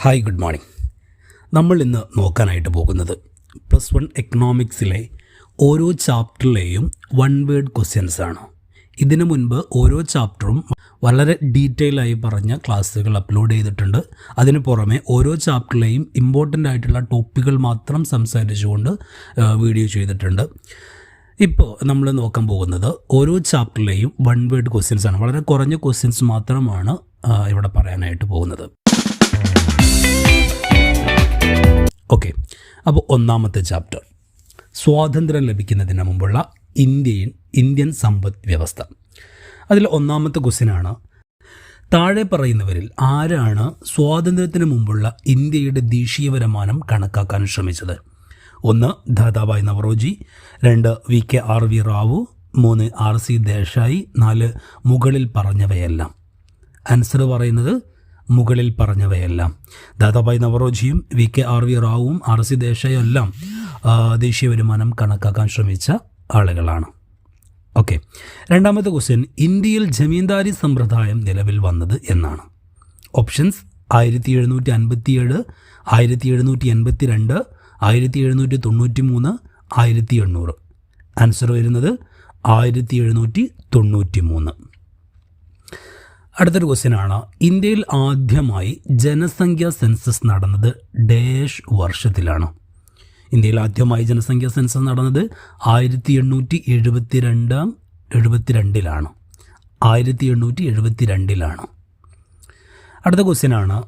Hi, good morning. നമ്മൾ ഇന്ന് നോക്കാനായിട്ട് പോകുന്നത് +1 എക്കണോമിക്സിലെ ഓരോ ചാപ്റ്ററിലെയും വൺ വേർഡ് ക്വസ്റ്റ്യൻസ് ആണ്. ഇതിനു മുൻപ് ഓരോ ചാപ്റ്ററും വളരെ ഡീറ്റെയിൽ ആയി പറഞ്ഞ ക്ലാസ്സുകൾ അപ്ലോഡ് ചെയ്തിട്ടുണ്ട്. അതിന് പുറമെ ഓരോ ചാപ്റ്ററിലെയും ഇമ്പോർട്ടൻ്റ് ആയിട്ടുള്ള ടോപ്പിക്കുകൾ മാത്രം സംസാരിച്ചുകൊണ്ട് വീഡിയോ ചെയ്തിട്ടുണ്ട്. ഇപ്പോൾ നമ്മൾ നോക്കാൻ പോകുന്നത് ഓരോ ചാപ്റ്ററിലെയും വൺ വേർഡ് ക്വസ്റ്റ്യൻസ് ആണ്. വളരെ കുറഞ്ഞ ക്വസ്റ്റ്യൻസ് മാത്രമാണ് ഇവിടെ പറയാനായിട്ട് പോകുന്നത്. ഓക്കെ, അപ്പോൾ ഒന്നാമത്തെ ചാപ്റ്റർ സ്വാതന്ത്ര്യം ലഭിക്കുന്നതിന് മുമ്പുള്ള ഇന്ത്യൻ സമ്പദ് വ്യവസ്ഥ. അതിൽ ഒന്നാമത്തെ ക്വസ്റ്റ്യനാണ്, താഴെ പറയുന്നവരിൽ ആരാണ് സ്വാതന്ത്ര്യത്തിന് മുമ്പുള്ള ഇന്ത്യയുടെ ദേശീയ വരുമാനം കണക്കാക്കാൻ ശ്രമിച്ചത്? 1 ദാദാഭായ് നവറോജി, 2 VKRV റാവു, 3 RC ദേശായി, 4 മുകളിൽ പറഞ്ഞവയെല്ലാം. ആൻസർ പറയുന്നത് മുകളിൽ പറഞ്ഞവയെല്ലാം. ദാദാഭായ് നവറോജിയും VKRV റാവുവും RC ദേശായും എല്ലാം ദേശീയ വരുമാനം കണക്കാക്കാൻ ശ്രമിച്ച ആളുകളാണ്. ഓക്കെ, രണ്ടാമത്തെ ക്വസ്റ്റ്യൻ, ഇന്ത്യയിൽ ജമീന്ദാരി സമ്പ്രദായം നിലവിൽ വന്നത് എന്നാണ്? ഓപ്ഷൻസ് 1757, 1782, 1793, 1800. ആൻസർ വരുന്നത് 1793. അടുത്തൊരു ക്വസ്റ്റ്യനാണ്, ഇന്ത്യയിൽ ആദ്യമായി ജനസംഖ്യാ സെൻസസ് നടന്നത് ഡാഷ് വർഷത്തിലാണ്? ഇന്ത്യയിൽ ആദ്യമായി ജനസംഖ്യാ സെൻസസ് നടന്നത് 1872-ലാണ്. 1872. അടുത്ത ക്വസ്റ്റ്യനാണ്,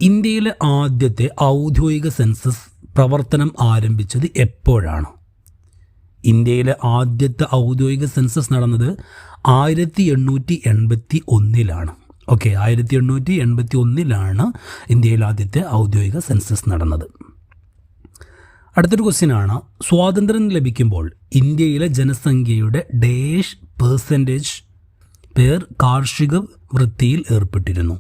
ഇന്ത്യയിലെ ആദ്യത്തെ ഔദ്യോഗിക സെൻസസ് പ്രവർത്തനം ആരംഭിച്ചത് എപ്പോഴാണ്? ഇന്ത്യയിലെ ആദ്യത്തെ ഔദ്യോഗിക സെൻസസ് നടന്നത് 1881-ലാണ്. ഓക്കെ, 1881-ലാണ് ഇന്ത്യയിൽ ആദ്യത്തെ ഔദ്യോഗിക സെൻസസ് നടന്നത്. അടുത്തൊരു ക്വസ്റ്റ്യനാണ്, സ്വാതന്ത്ര്യം ലഭിക്കുമ്പോൾ ഇന്ത്യയിലെ ജനസംഖ്യയുടെ ഡാഷ് പെർസെൻറ്റേജ് പേർ കാർഷിക വൃത്തിയിൽ ഏർപ്പെട്ടിരുന്നു?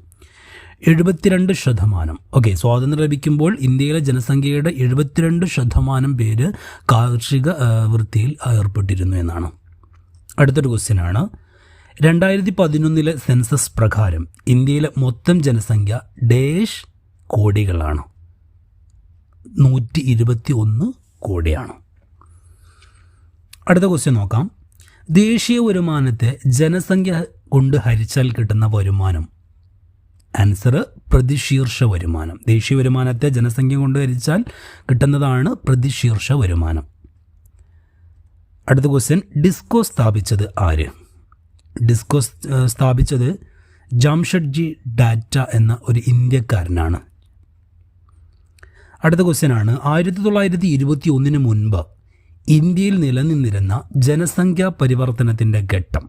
72%. ഓക്കെ, സ്വാതന്ത്ര്യം ലഭിക്കുമ്പോൾ ഇന്ത്യയിലെ ജനസംഖ്യയുടെ 72% പേര് കാർഷിക വൃത്തിയിൽ ഏർപ്പെട്ടിരുന്നു എന്നാണ്. അടുത്തൊരു ക്വസ്റ്റ്യനാണ്, 2011 സെൻസസ് പ്രകാരം ഇന്ത്യയിലെ മൊത്തം ജനസംഖ്യ ഡാഷ് കോടികളാണ്? 121 കോടിയാണ്. അടുത്ത ക്വസ്റ്റ്യൻ നോക്കാം, ദേശീയ വരുമാനത്തെ ജനസംഖ്യ കൊണ്ട് ഹരിച്ചാൽ കിട്ടുന്ന വരുമാനം? ആൻസർ പ്രതിശീർഷ വരുമാനം. ദേശീയ വരുമാനത്തെ ജനസംഖ്യ കൊണ്ട് ഹരിച്ചാൽ കിട്ടുന്നതാണ് പ്രതിശീർഷ വരുമാനം. അടുത്ത ക്വസ്റ്റ്യൻ, ഡിസ്കോ സ്ഥാപിച്ചത് ആര്? ഡിസ്കോ സ്ഥാപിച്ചത് ജാംഷഡ്ജി ടാറ്റ എന്ന ഒരു ഇന്ത്യക്കാരനാണ്. അടുത്ത ക്വസ്റ്റ്യനാണ്, 1921 മുൻപ് ഇന്ത്യയിൽ നിലനിന്നിരുന്ന ജനസംഖ്യാ പരിവർത്തനത്തിൻ്റെ ഘട്ടം?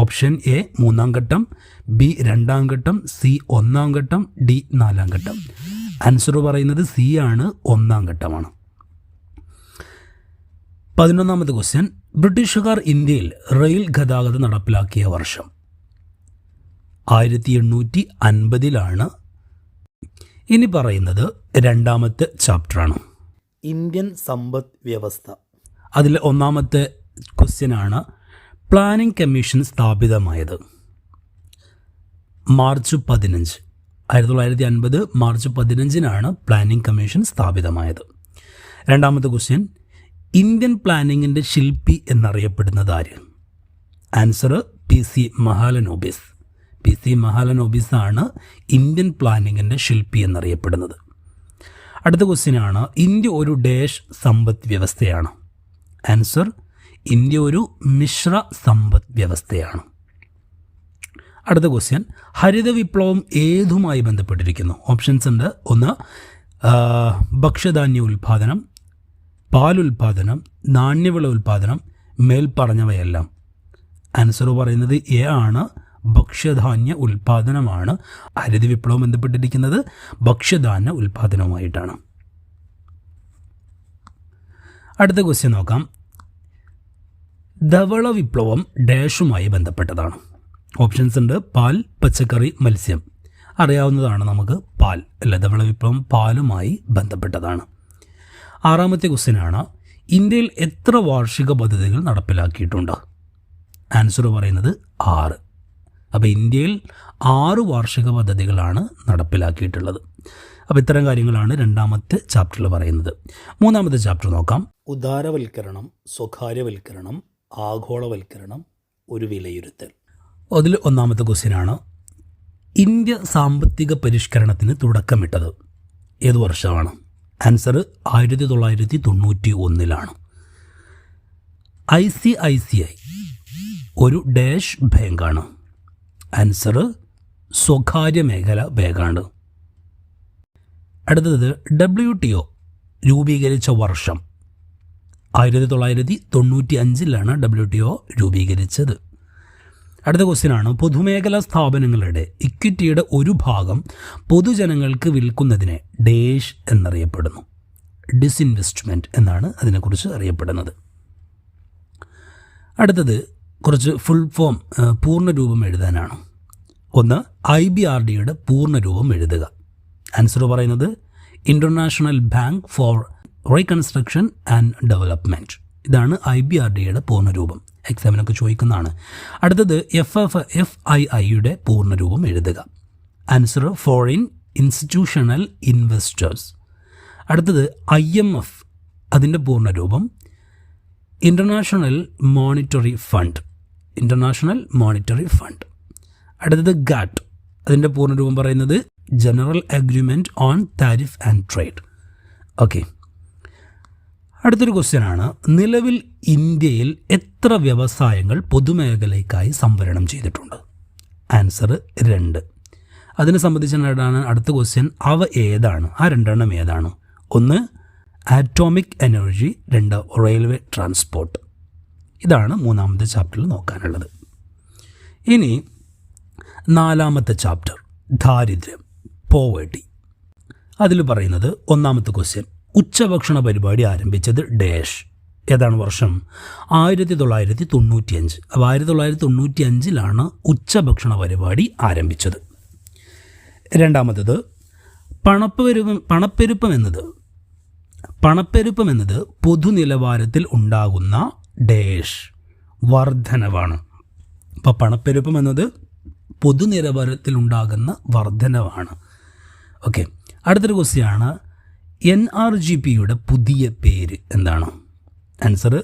ഓപ്ഷൻ എ 3-ാം ഘട്ടം, ബി 2-ാം ഘട്ടം, സി 1-ാം ഘട്ടം, ഡി 4-ാം ഘട്ടം. ആൻസർ പറയുന്നത് സി ആണ്, 1-ാം ഘട്ടമാണ്. 11ാമത്തെ ക്വസ്റ്റ്യൻ, ബ്രിട്ടീഷുകാർ ഇന്ത്യയിൽ റെയിൽ ഗതാഗതം നടപ്പിലാക്കിയ വർഷം? 1850-ലാണ്. ഇനി പറയുന്നത് രണ്ടാമത്തെ ചാപ്റ്ററാണ്, ഇന്ത്യൻ സമ്പദ് വ്യവസ്ഥ. അതിൽ ഒന്നാമത്തെ ക്വസ്റ്റ്യനാണ്, പ്ലാനിംഗ് കമ്മീഷൻ സ്ഥാപിതമായത്? മാർച്ച് 15, 1950 മാർച്ച് 15-നാണ് പ്ലാനിംഗ് കമ്മീഷൻ സ്ഥാപിതമായത്. രണ്ടാമത്തെ ക്വസ്റ്റ്യൻ, ഇന്ത്യൻ പ്ലാനിങ്ങിൻ്റെ ശില്പി എന്നറിയപ്പെടുന്നത് ആര്? Answer PC Mahalanobis. PC Mahalanobis ആണ് ഇന്ത്യൻ പ്ലാനിങ്ങിൻ്റെ ശില്പി എന്നറിയപ്പെടുന്നത്. അടുത്ത ക്വസ്റ്റ്യനാണ്, ഇന്ത്യ ഒരു ഡാഷ് സമ്പദ് വ്യവസ്ഥയാണ്? ആൻസർ ഇന്ത്യ ഒരു മിശ്ര സമ്പദ് വ്യവസ്ഥയാണ്. അടുത്ത ക്വസ്റ്റ്യൻ, ഹരിത വിപ്ലവം ഏതുമായി ബന്ധപ്പെട്ടിരിക്കുന്നു? ഓപ്ഷൻസ് ഉണ്ട്. 1 ഭക്ഷ്യധാന്യ ഉൽപ്പാദനം, പാലുൽപാദനം, നാണ്യവിള ഉൽപ്പാദനം, മേൽപ്പറഞ്ഞവയെല്ലാം. ആൻസർ പറയുന്നത് എ ആണ്, ഭക്ഷ്യധാന്യ ഉൽപ്പാദനമാണ്. ഹരിത വിപ്ലവം ബന്ധപ്പെട്ടിരിക്കുന്നത് ഭക്ഷ്യധാന്യ ഉൽപ്പാദനവുമായിട്ടാണ്. അടുത്ത ക്വസ്റ്റ്യൻ നോക്കാം, ധവള വിപ്ലവം ഡാഷുമായി ബന്ധപ്പെട്ടതാണ്? ഓപ്ഷൻസ് ഉണ്ട്. പാൽ, പച്ചക്കറി, മത്സ്യം. അറിയാവുന്നതാണ് നമുക്ക്, പാൽ അല്ല, ധവള വിപ്ലവം പാലുമായി ബന്ധപ്പെട്ടതാണ്. 6ാമത്തെ ക്വസ്റ്റ്യനാണ്, ഇന്ത്യയിൽ എത്ര വാർഷിക പദ്ധതികൾ നടപ്പിലാക്കിയിട്ടുണ്ട്? ആൻസർ പറയുന്നത് 6. അപ്പോൾ ഇന്ത്യയിൽ 6 വാർഷിക പദ്ധതികളാണ് നടപ്പിലാക്കിയിട്ടുള്ളത്. അപ്പോൾ ഇത്തരം കാര്യങ്ങളാണ് രണ്ടാമത്തെ ചാപ്റ്ററിൽ പറയുന്നത്. മൂന്നാമത്തെ ചാപ്റ്റർ നോക്കാം. ഉദാരവൽക്കരണം, സ്വകാര്യവൽക്കരണം, ആഗോളവൽക്കരണം, ഒരു വിലയിരുത്തൽ. അതിൽ ഒന്നാമത്തെ ക്വസ്റ്റ്യനാണ്, ഇന്ത്യ സാമ്പത്തിക പരിഷ്കരണത്തിന് തുടക്കമിട്ടത് ഏത് വർഷമാണ്? ആൻസർ 1991. ICICI ഒരു ഡാഷ് ബാങ്കാണ്. ആൻസർ സ്വകാര്യ മേഖല ബാങ്കാണ്. അടുത്തത് WTO രൂപീകരിച്ച വർഷം 1995 WTO രൂപീകരിച്ചത്. അടുത്ത ക്വസ്റ്റ്യനാണ്, പൊതുമേഖലാ സ്ഥാപനങ്ങളുടെ ഇക്വിറ്റിയുടെ ഒരു ഭാഗം പൊതുജനങ്ങൾക്ക് വിൽക്കുന്നതിനെ ഡേഷ് എന്നറിയപ്പെടുന്നു. ഡിസ്ഇൻവെസ്റ്റ്മെൻറ്റ് എന്നാണ് അതിനെക്കുറിച്ച് അറിയപ്പെടുന്നത്. അടുത്തത് കുറച്ച് ഫുൾ ഫോം പൂർണ്ണരൂപം എഴുതാനാണ്. ഒന്ന്, IBRDയുടെ പൂർണ്ണരൂപം എഴുതുക. ആൻസർ പറയുന്നത് international bank for reconstruction and development. ഇതാണ് IBRDയുടെ പൂർണ്ണരൂപം. എക്സാമിനൊക്കെ ചോദിക്കുന്നതാണ്. അടുത്തത് FIIയുടെ പൂർണ്ണരൂപം എഴുതുക. Answer foreign institutional investors. അടുത്തത് IMF, അതിൻ്റെ പൂർണ്ണരൂപം ഇൻ്റർനാഷണൽ മോണിറ്ററി ഫണ്ട്. അടുത്തത് GATT, അതിൻ്റെ പൂർണ്ണരൂപം പറയുന്നത് general agreement on tariff and trade. Okay, അടുത്തൊരു ക്വസ്റ്റ്യനാണ്, നിലവിൽ ഇന്ത്യയിൽ എത്ര വ്യവസായങ്ങൾ പൊതുമേഖലയ്ക്കായി സംവരണം ചെയ്തിട്ടുണ്ട്? ആൻസർ 2. അതിനെ സംബന്ധിച്ചാണ് അടുത്ത ക്വസ്റ്റ്യൻ. അവ ഏതാണ്? ആ 2 ഏതാണ്? ഒന്ന് ആറ്റോമിക് എനർജി, 2 റെയിൽവേ ട്രാൻസ്പോർട്ട്. ഇതാണ് മൂന്നാമത്തെ ചാപ്റ്ററിൽ നോക്കാനുള്ളത്. ഇനി നാലാമത്തെ ചാപ്റ്റർ, ദാരിദ്ര്യം, പോവേർട്ടി. അതിൽ പറയുന്നത് ഒന്നാമത്തെ ക്വസ്റ്റ്യൻ, ഉച്ചഭക്ഷണ പരിപാടി ആരംഭിച്ചത് ഡാഷ്. ഏതാണ് വർഷം? 1995. അപ്പോൾ 1995 ഉച്ചഭക്ഷണ പരിപാടി ആരംഭിച്ചത്. രണ്ടാമത്തത്, പണപ്പെരുപ്പം എന്നത് പൊതുനിലവാരത്തിൽ ഉണ്ടാകുന്ന ഡാഷ് വർധനവാണ്. അപ്പോൾ പണപ്പെരുപ്പം എന്നത് പൊതുനിലവാരത്തിൽ ഉണ്ടാകുന്ന വർധനവാണ്. ഓക്കെ, അടുത്തൊരു ക്വസ്റ്റ്യനാണ്, NRGPയുടെ പുതിയ പേര് എന്താണ്? Answer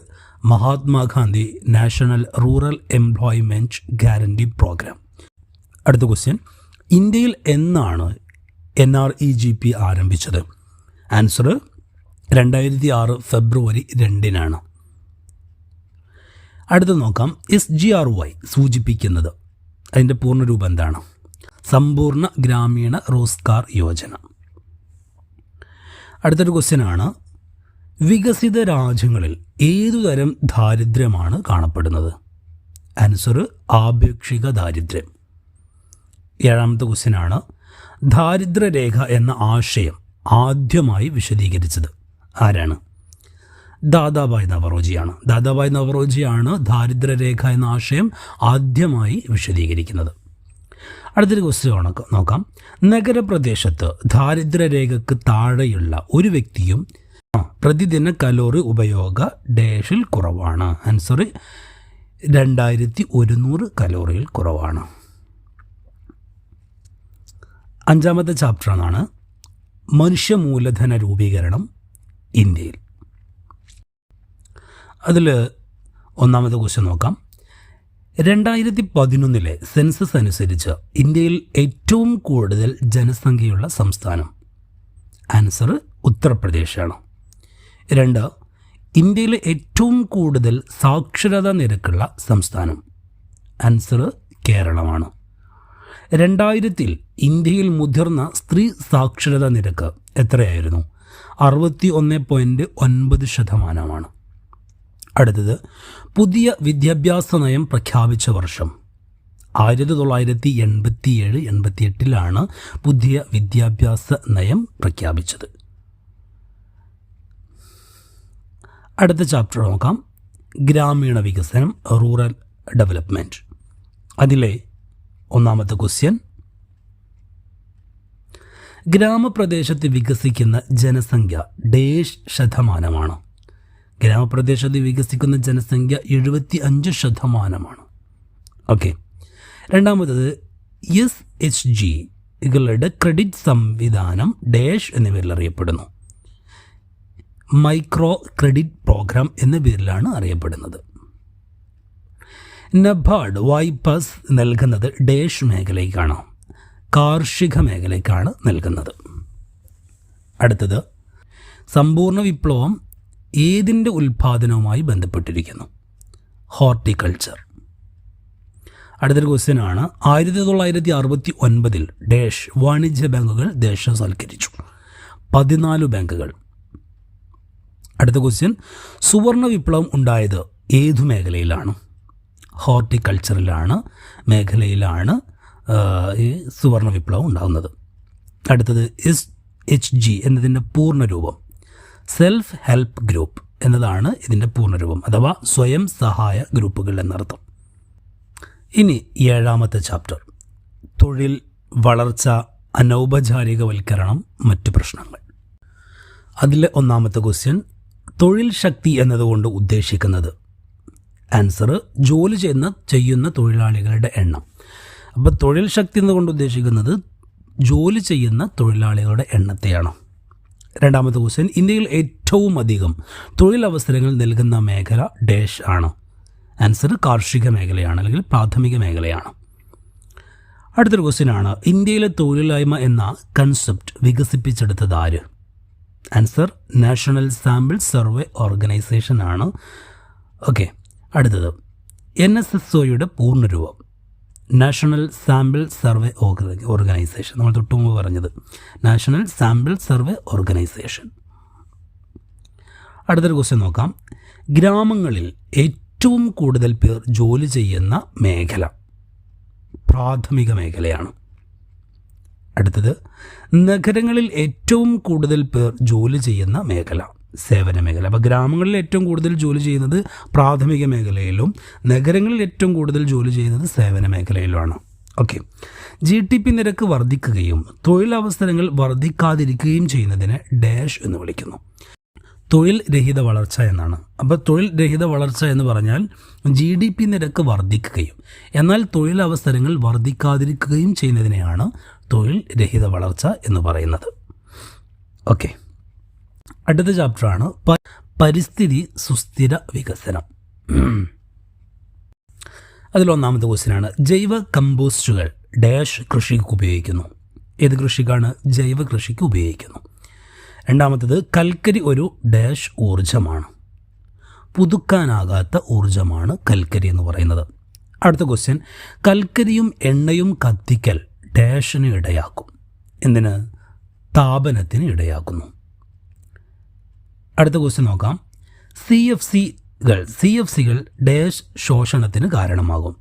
Mahatma Gandhi national rural employment guarantee programme. അടുത്ത ക്വസ്റ്റ്യൻ, ഇന്ത്യയിൽ എന്നാണ് NREGP ആരംഭിച്ചത്? ആൻസർ 2006 ഫെബ്രുവരി 2. അടുത്ത് നോക്കാം, SGRY സൂചിപ്പിക്കുന്നത്, അതിൻ്റെ പൂർണ്ണരൂപം എന്താണ്? സമ്പൂർണ്ണ ഗ്രാമീണ റോസ്ഗാർ യോജന. അടുത്തൊരു ക്വസ്റ്റ്യനാണ്, വികസിത രാജ്യങ്ങളിൽ ഏതുതരം ദാരിദ്ര്യമാണ് കാണപ്പെടുന്നത്? ആൻസർ ആപേക്ഷിക ദാരിദ്ര്യം. ഏഴാമത്തെ ക്വസ്റ്റ്യനാണ്, ദാരിദ്ര്യരേഖ എന്ന ആശയം ആദ്യമായി വിശദീകരിച്ചത് ആരാണ്? ദാദാഭായ് നവറോജിയാണ്. ദാരിദ്ര്യരേഖ എന്ന ആശയം ആദ്യമായി വിശദീകരിക്കുന്നത്. അടുത്തൊരു ക്വസ്റ്റ്യൻ നോക്കാം, നഗരപ്രദേശത്ത് ദാരിദ്ര്യരേഖയ്ക്ക് താഴെയുള്ള ഒരു വ്യക്തിയും പ്രതിദിന കലോറി ഉപയോഗ ഡാഷിൽ കുറവാണ്. ആൻസർ 2100 കലോറിയിൽ കുറവാണ്. അഞ്ചാമത്തെ ചാപ്റ്ററാണ് മനുഷ്യ മൂലധന രൂപീകരണം ഇന്ത്യയിൽ. അതിൽ ഒന്നാമത്തെ ക്വസ്റ്റ്യൻ നോക്കാം, 2011 സെൻസസ് അനുസരിച്ച് ഇന്ത്യയിൽ ഏറ്റവും കൂടുതൽ ജനസംഖ്യയുള്ള സംസ്ഥാനം? ആൻസർ ഉത്തർപ്രദേശാണ്. 2, ഇന്ത്യയിലെ ഏറ്റവും കൂടുതൽ സാക്ഷരതാ നിരക്കുള്ള സംസ്ഥാനം? ആൻസർ കേരളമാണ്. 2000 ഇന്ത്യയിൽ മുതിർന്ന സ്ത്രീ സാക്ഷരതാ നിരക്ക് എത്രയായിരുന്നു? 61.9%. അടുത്തത്, പുതിയ വിദ്യാഭ്യാസ നയം പ്രഖ്യാപിച്ച വർഷം? 1987-88 പുതിയ വിദ്യാഭ്യാസ നയം പ്രഖ്യാപിച്ചത്. അടുത്ത ചാപ്റ്റർ നോക്കാം, ഗ്രാമീണ വികസനം, റൂറൽ ഡെവലപ്മെൻറ്റ്. അതിലെ ഒന്നാമത്തെ ക്വസ്റ്റ്യൻ, ഗ്രാമപ്രദേശത്ത് വികസിക്കുന്ന ജനസംഖ്യ ഡേഷ് ശതമാനമാണ്? ഗ്രാമപ്രദേശത്ത് വികസിക്കുന്ന ജനസംഖ്യ 75%. ഓക്കെ, രണ്ടാമത്തത് SHG തൊഴിലാളികളുടെ ക്രെഡിറ്റ് സംവിധാനം ഡാഷ് എന്ന പേരിൽ അറിയപ്പെടുന്നു. മൈക്രോ ക്രെഡിറ്റ് പ്രോഗ്രാം എന്ന പേരിലാണ് അറിയപ്പെടുന്നത്. നബാർഡ് വായ്പ നൽകുന്നത് ഡാഷ് മേഖലയ്ക്കാണ്, കാർഷിക മേഖലയ്ക്കാണ് നൽകുന്നത്. അടുത്തത്, സമ്പൂർണ്ണ വിപ്ലവം ഏതിൻ്റെ ഉൽപ്പാദനവുമായി ബന്ധപ്പെട്ടിരിക്കുന്നു? ഹോർട്ടിക്കൾച്ചർ. അടുത്തൊരു ക്വസ്റ്റ്യനാണ്, 1969 ഡാഷ് വാണിജ്യ ബാങ്കുകൾ ദേശസാൽക്കരിച്ചു? 14 ബാങ്കുകൾ. അടുത്ത ക്വസ്റ്റ്യൻ, സുവർണ വിപ്ലവം ഉണ്ടായത് ഏതു മേഖലയിലാണ്? ഹോർട്ടിക്കൾച്ചറിലാണ് മേഖലയിലാണ് ഈ സുവർണ വിപ്ലവം ഉണ്ടാകുന്നത്. അടുത്തത്, SHG എന്നതിൻ്റെ പൂർണ്ണരൂപം സെൽഫ് ഹെൽപ്പ് ഗ്രൂപ്പ് എന്നതാണ് ഇതിൻ്റെ പൂർണ്ണരൂപം, അഥവാ സ്വയം സഹായ ഗ്രൂപ്പുകൾ എന്നർത്ഥം. ഇനി 7ാമത്തെ ചാപ്റ്റർ, തൊഴിൽ, വളർച്ച, അനൗപചാരികവൽക്കരണം, മറ്റു പ്രശ്നങ്ങൾ. അതിലെ 1ാമത്തെ ക്വസ്റ്റ്യൻ, തൊഴിൽ ശക്തി എന്നതുകൊണ്ട് ഉദ്ദേശിക്കുന്നത്? ആൻസർ, ജോലി ചെയ്യുന്ന തൊഴിലാളികളുടെ എണ്ണം. അപ്പോൾ തൊഴിൽ ശക്തി എന്നതുകൊണ്ട് ഉദ്ദേശിക്കുന്നത് ജോലി ചെയ്യുന്ന തൊഴിലാളികളുടെ എണ്ണത്തെയാണ്. 2ാമത്തെ ക്വസ്റ്റ്യൻ, ഇന്ത്യയിൽ ഏറ്റവും അധികം തൊഴിലവസരങ്ങൾ നൽകുന്ന മേഖല ഡാഷ് ആണ്? ആൻസർ, കാർഷിക മേഖലയാണ്, അല്ലെങ്കിൽ പ്രാഥമിക മേഖലയാണ്. അടുത്തൊരു ക്വസ്റ്റ്യനാണ്, ഇന്ത്യയിലെ തൊഴിലില്ലായ്മ എന്ന കൺസെപ്റ്റ് വികസിപ്പിച്ചെടുത്തത് ആര്? Answer, National Sample Survey Organisation ആണ്. ഓക്കെ. അടുത്തത്, NSSOയുടെ പൂർണ്ണരൂപം? National Sample Survey Organisation. നമ്മൾ തൊട്ട് മുമ്പ് പറഞ്ഞത് നാഷണൽ സാമ്പിൾ സർവേ ഓർഗനൈസേഷൻ. അടുത്തൊരു ക്വസ്റ്റ്യൻ നോക്കാം, ഗ്രാമങ്ങളിൽ ഏറ്റവും കൂടുതൽ പേർ ജോലി ചെയ്യുന്ന മേഖല? പ്രാഥമിക മേഖലയാണ്. അടുത്തത്, നഗരങ്ങളിൽ ഏറ്റവും കൂടുതൽ പേർ ജോലി ചെയ്യുന്ന മേഖല? സേവന മേഖല. അപ്പോൾ ഗ്രാമങ്ങളിൽ ഏറ്റവും കൂടുതൽ ജോലി ചെയ്യുന്നത് പ്രാഥമിക മേഖലയിലും നഗരങ്ങളിൽ ഏറ്റവും കൂടുതൽ ജോലി ചെയ്യുന്നത് സേവന മേഖലയിലുമാണ്. ഓക്കെ. GDP നിരക്ക് വർദ്ധിക്കുകയും തൊഴിലവസരങ്ങൾ വർദ്ധിക്കാതിരിക്കുകയും ചെയ്യുന്നതിനെ ഡാഷ് എന്ന് വിളിക്കുന്നു? തൊഴിൽ രഹിത വളർച്ച എന്നാണ്. അപ്പോൾ തൊഴിൽ രഹിത വളർച്ച എന്ന് പറഞ്ഞാൽ GDP നിരക്ക് വർദ്ധിക്കുകയും എന്നാൽ തൊഴിലവസരങ്ങൾ വർദ്ധിക്കാതിരിക്കുകയും ചെയ്യുന്നതിനെയാണ് തൊഴിൽ രഹിത വളർച്ച എന്ന് പറയുന്നത്. ഓക്കെ. അടുത്ത ചാപ്റ്ററാണ് പരിസ്ഥിതി സുസ്ഥിര വികസനം. അതിൽ 1ാമത്തെ ക്വസ്റ്റ്യനാണ്, ജൈവ കമ്പോസ്റ്റുകൾ ഡാഷ് കൃഷിക്ക് ഉപയോഗിക്കുന്നു? ഏത് കൃഷിക്കാണ്? ജൈവ കൃഷിക്ക് ഉപയോഗിക്കുന്നു. 2ാമത്തേത്, കൽക്കരി ഒരു ഡാഷ് ഊർജമാണ്? പുതുക്കാനാകാത്ത ഊർജമാണ് കൽക്കരി എന്ന് പറയുന്നത്. അടുത്ത ക്വസ്റ്റ്യൻ, കൽക്കരിയും എണ്ണയും കത്തിക്കൽ ഡാഷിന് ഇടയാക്കും? എന്തിന്? താപനത്തിന് ഇടയാക്കുന്നു. അടുത്ത ക്വസ്റ്റ്യൻ നോക്കാം, CFCകൾ ഡാഷ് ശോഷണത്തിന് കാരണമാകും?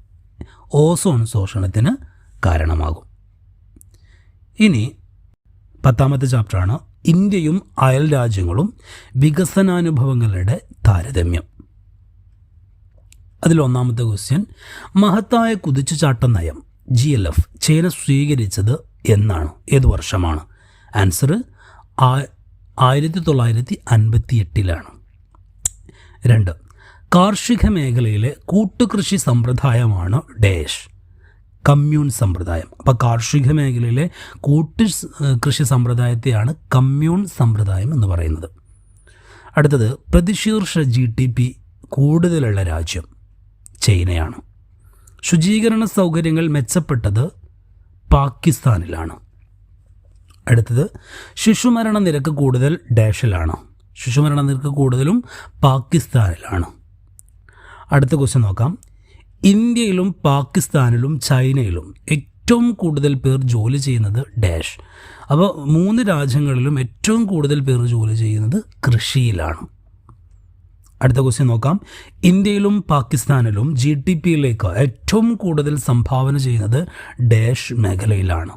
ഓസോൺ ശോഷണത്തിന് കാരണമാകും. ഇനി 10ാമത്തെ ചാപ്റ്ററാണ്, ഇന്ത്യയും അയൽ രാജ്യങ്ങളും വികസനാനുഭവങ്ങളുടെ താരതമ്യം. അതിൽ 1ാമത്തെ ക്വസ്റ്റ്യൻ, മഹത്തായ കുതിച്ചുചാട്ട നയം GLF ചൈന സ്വീകരിച്ചത് എന്നാണ്? ഏത് വർഷമാണ്? ആൻസർ, 1958. 2, കാർഷിക മേഖലയിലെ കൂട്ടുകൃഷി സമ്പ്രദായമാണ് ഡാഷ്? കമ്മ്യൂൺ സമ്പ്രദായം. അപ്പോൾ കാർഷിക മേഖലയിലെ കൃഷി സമ്പ്രദായത്തെയാണ് കമ്മ്യൂൺ സമ്പ്രദായം എന്ന് പറയുന്നത്. അടുത്തത്, പ്രതിശീർഷ GDP കൂടുതലുള്ള രാജ്യം ചൈനയാണ്. ശുചീകരണ സൗകര്യങ്ങൾ മെച്ചപ്പെട്ടത് പാകിസ്ഥാനിലാണ്. അടുത്തത്, ശിശുമരണ നിരക്ക് കൂടുതൽ ഡാഷിലാണ്? ശിശുമരണ നിരക്ക് കൂടുതലും പാകിസ്ഥാനിലാണ്. അടുത്ത ക്വസ്റ്റ്യൻ നോക്കാം, ഇന്ത്യയിലും പാകിസ്ഥാനിലും ചൈനയിലും ഏറ്റവും കൂടുതൽ പേർ ജോലി ചെയ്യുന്നത് ഡാഷ്? അപ്പോൾ 3 രാജ്യങ്ങളിലും ഏറ്റവും കൂടുതൽ പേർ ജോലി ചെയ്യുന്നത് കൃഷിയിലാണ്. അടുത്ത ക്വസ്റ്റ്യൻ നോക്കാം, ഇന്ത്യയിലും പാകിസ്ഥാനിലും GDPയിലേക്ക് ഏറ്റവും കൂടുതൽ സംഭാവന ചെയ്യുന്നത് ഡാഷ് മേഖലയിലാണ്?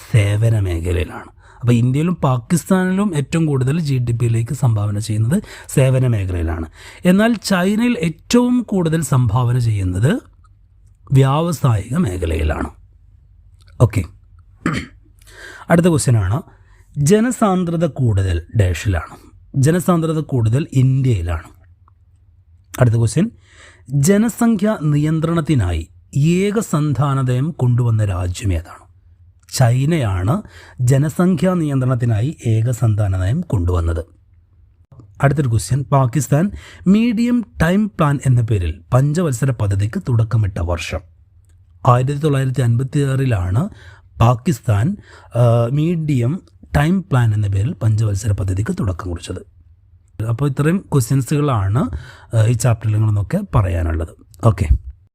സേവന മേഖലയിലാണ്. അപ്പോൾ ഇന്ത്യയിലും പാകിസ്ഥാനിലും ഏറ്റവും കൂടുതൽ GDPയിലേക്ക് സംഭാവന ചെയ്യുന്നത് സേവന മേഖലയിലാണ്. എന്നാൽ ചൈനയിൽ ഏറ്റവും കൂടുതൽ സംഭാവന ചെയ്യുന്നത് വ്യാവസായിക മേഖലയിലാണ്. ഓക്കെ. അടുത്ത ക്വസ്റ്റ്യനാണ്, ജനസാന്ദ്രത കൂടുതൽ ഡാഷിലാണ്? ജനസാന്ദ്രത കൂടുതൽ ഇന്ത്യയിലാണ്. അടുത്ത ക്വസ്റ്റ്യൻ, ജനസംഖ്യ നിയന്ത്രണത്തിനായി ഏകസന്താനതയം കൊണ്ടുവന്ന രാജ്യം ഏതാണ്? ചൈനയാണ് ജനസംഖ്യാ നിയന്ത്രണത്തിനായി ഏകസന്താന നയം കൊണ്ടുവന്നത്. അടുത്തൊരു question, Pakistan medium time plan എന്ന പേരിൽ പഞ്ചവത്സര പദ്ധതിക്ക് തുടക്കമിട്ട വർഷം. 1956 പാകിസ്ഥാൻ മീഡിയം ടൈം പ്ലാൻ എന്ന പേരിൽ പഞ്ചവത്സര പദ്ധതിക്ക് തുടക്കം കുറിച്ചത്. അപ്പോൾ ഇത്രയും ക്വസ്റ്റ്യൻസുകളാണ് ഈ ചാപ്റ്ററിൽ നിന്നൊക്കെ പറയാനുള്ളത്. ഓക്കെ.